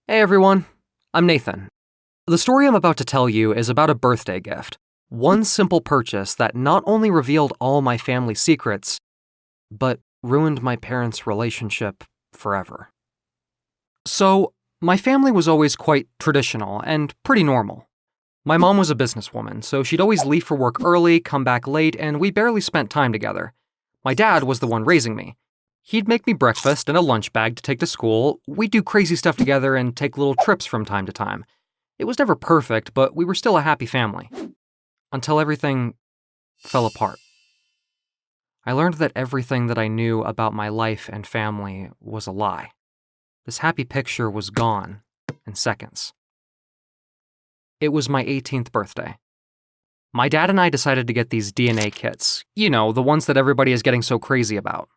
Hey everyone, I'm Nathan. The story I'm about to tell you is about a birthday gift. One simple purchase that not only revealed all my family secrets, but ruined my parents' relationship forever. So, my family was always quite traditional and pretty normal. My mom was a businesswoman, so she'd always leave for work early, come back late, and we barely spent time together. My dad was the one raising me. He'd make me breakfast and a lunch bag to take to school. We'd do crazy stuff together and take little trips from time to time. It was never perfect, but we were still a happy family. Until everything fell apart. I learned that everything that I knew about my life and family was a lie. This happy picture was gone in seconds. It was my 18th birthday. My dad and I decided to get these DNA kits. You know, the ones that everybody is getting so crazy about.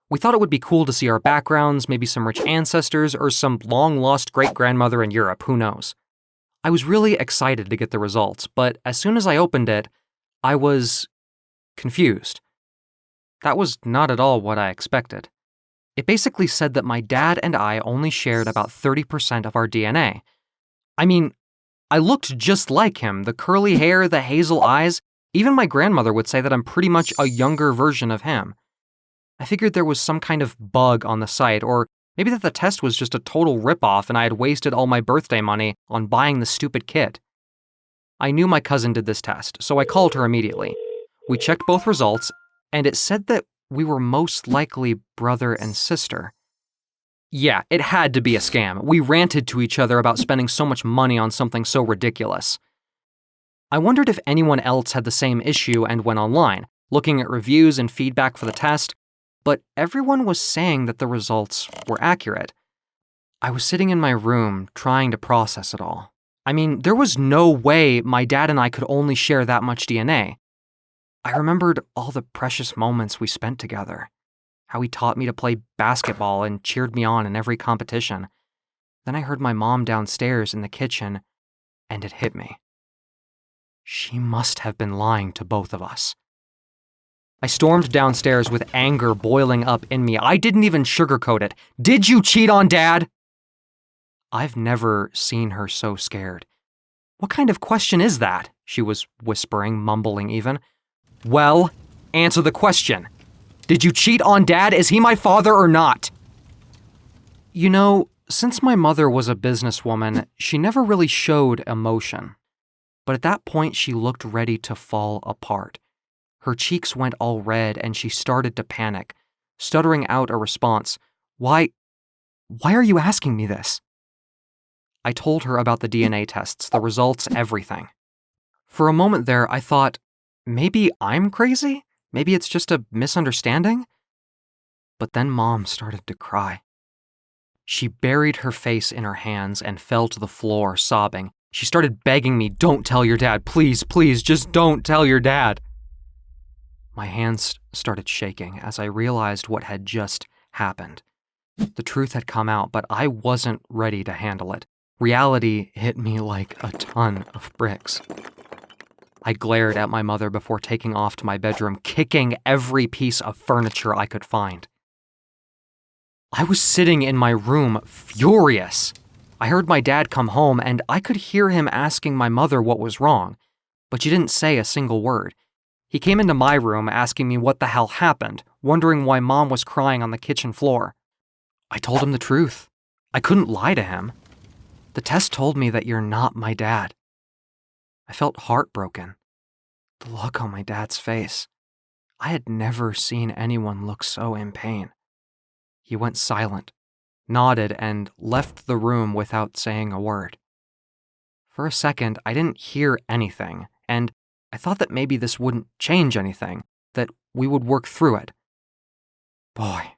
We thought it would be cool to see our backgrounds, maybe some rich ancestors, or some long-lost great-grandmother in Europe, who knows. I was really excited to get the results, but as soon as I opened it, I was confused. That was not at all what I expected. It basically said that my dad and I only shared about 30% of our DNA. I mean, I looked just like him, the curly hair, the hazel eyes. Even my grandmother would say that I'm pretty much a younger version of him. I figured there was some kind of bug on the site, or maybe that the test was just a total ripoff and I had wasted all my birthday money on buying the stupid kit. I knew my cousin did this test, so I called her immediately. We checked both results, and it said that we were most likely brother and sister. Yeah, it had to be a scam. We ranted to each other about spending so much money on something so ridiculous. I wondered if anyone else had the same issue and went online, looking at reviews and feedback for the test, but everyone was saying that the results were accurate. I was sitting in my room trying to process it all. I mean, there was no way my dad and I could only share that much DNA. I remembered all the precious moments we spent together, how he taught me to play basketball and cheered me on in every competition. Then I heard my mom downstairs in the kitchen, and it hit me. She must have been lying to both of us. I stormed downstairs with anger boiling up in me. I didn't even sugarcoat it. Did you cheat on Dad? I've never seen her so scared. What kind of question is that? She was whispering, mumbling even. Well, answer the question. Did you cheat on Dad? Is he my father or not? You know, since my mother was a businesswoman, she never really showed emotion. But at that point, she looked ready to fall apart. Her cheeks went all red and she started to panic, stuttering out a response. Why are you asking me this? I told her about the DNA tests, the results, everything. For a moment there, I thought, maybe I'm crazy? Maybe it's just a misunderstanding? But then Mom started to cry. She buried her face in her hands and fell to the floor, sobbing. She started begging me, don't tell your dad, please, please, just don't tell your dad. My hands started shaking as I realized what had just happened. The truth had come out, but I wasn't ready to handle it. Reality hit me like a ton of bricks. I glared at my mother before taking off to my bedroom, kicking every piece of furniture I could find. I was sitting in my room, furious. I heard my dad come home, and I could hear him asking my mother what was wrong, but she didn't say a single word. He came into my room asking me what the hell happened, wondering why Mom was crying on the kitchen floor. I told him the truth. I couldn't lie to him. The test told me that you're not my dad. I felt heartbroken. The look on my dad's face. I had never seen anyone look so in pain. He went silent, nodded, and left the room without saying a word. For a second, I didn't hear anything, and I thought that maybe this wouldn't change anything, that we would work through it. Boy,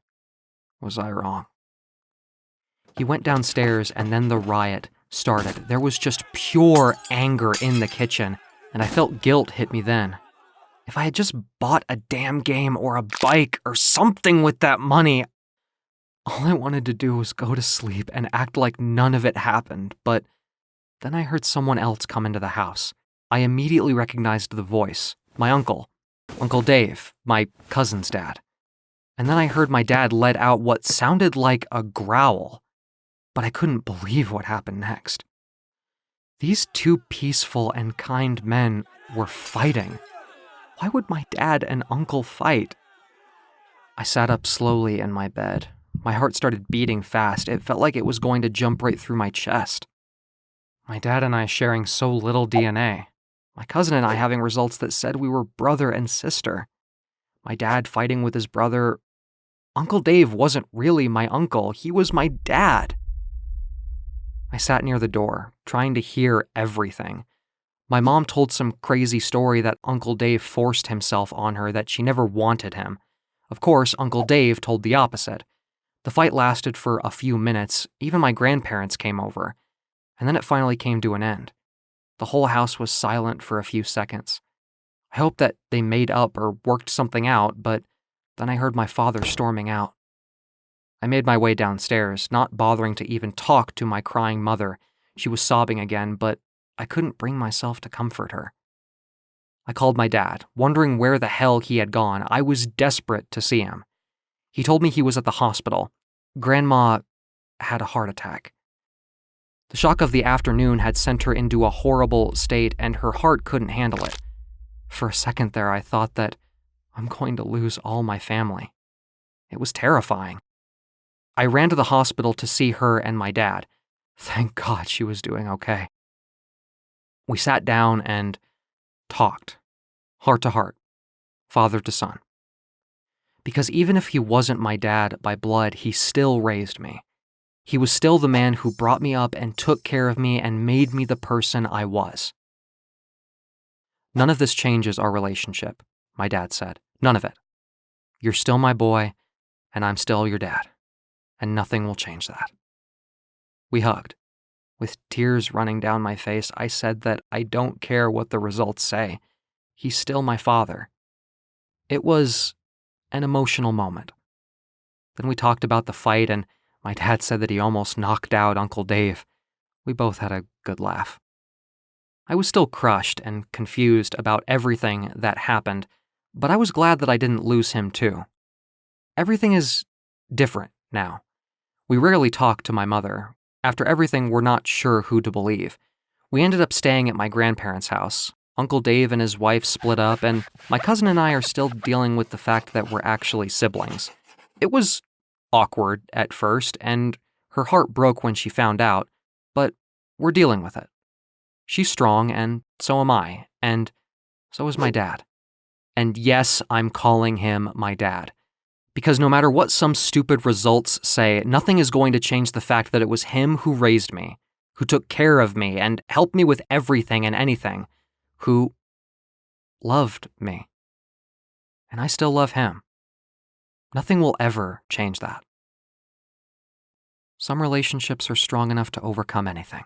was I wrong. He went downstairs and then the riot started. There was just pure anger in the kitchen, and I felt guilt hit me then. If I had just bought a damn game or a bike or something with that money, all I wanted to do was go to sleep and act like none of it happened, but then I heard someone else come into the house. I immediately recognized the voice, my uncle, Uncle Dave, my cousin's dad. And then I heard my dad let out what sounded like a growl. but I couldn't believe what happened next. These two peaceful and kind men were fighting. Why would my dad and uncle fight? I sat up slowly in my bed. My heart started beating fast. It felt like it was going to jump right through my chest. My dad and I sharing so little DNA. My cousin and I having results that said we were brother and sister. My dad fighting with his brother. Uncle Dave wasn't really my uncle. He was my dad. I sat near the door, trying to hear everything. My mom told some crazy story that Uncle Dave forced himself on her, that she never wanted him. Of course, Uncle Dave told the opposite. The fight lasted for a few minutes. Even my grandparents came over. And then it finally came to an end. The whole house was silent for a few seconds. I hoped that they made up or worked something out, but then I heard my father storming out. I made my way downstairs, not bothering to even talk to my crying mother. She was sobbing again, but I couldn't bring myself to comfort her. I called my dad, wondering where the hell he had gone. I was desperate to see him. He told me he was at the hospital. Grandma had a heart attack. The shock of the afternoon had sent her into a horrible state, and her heart couldn't handle it. For a second there, I thought that I'm going to lose all my family. It was terrifying. I ran to the hospital to see her and my dad. Thank God she was doing okay. We sat down and talked, heart to heart, father to son. Because even if he wasn't my dad by blood, he still raised me. He was still the man who brought me up and took care of me and made me the person I was. None of this changes our relationship, my dad said. None of it. You're still my boy, and I'm still your dad. And nothing will change that. We hugged. With tears running down my face, I said that I don't care what the results say. He's still my father. It was an emotional moment. Then we talked about the fight, and my dad said that he almost knocked out Uncle Dave. We both had a good laugh. I was still crushed and confused about everything that happened, but I was glad that I didn't lose him too. Everything is different now. We rarely talk to my mother. After everything, we're not sure who to believe. We ended up staying at my grandparents' house. Uncle Dave and his wife split up, and my cousin and I are still dealing with the fact that we're actually siblings. It was awkward at first, and her heart broke when she found out, but we're dealing with it. She's strong, and so am I, and so is my dad. And yes, I'm calling him my dad. Because no matter what some stupid results say, nothing is going to change the fact that it was him who raised me, who took care of me and helped me with everything and anything, who loved me. And I still love him. Nothing will ever change that. Some relationships are strong enough to overcome anything.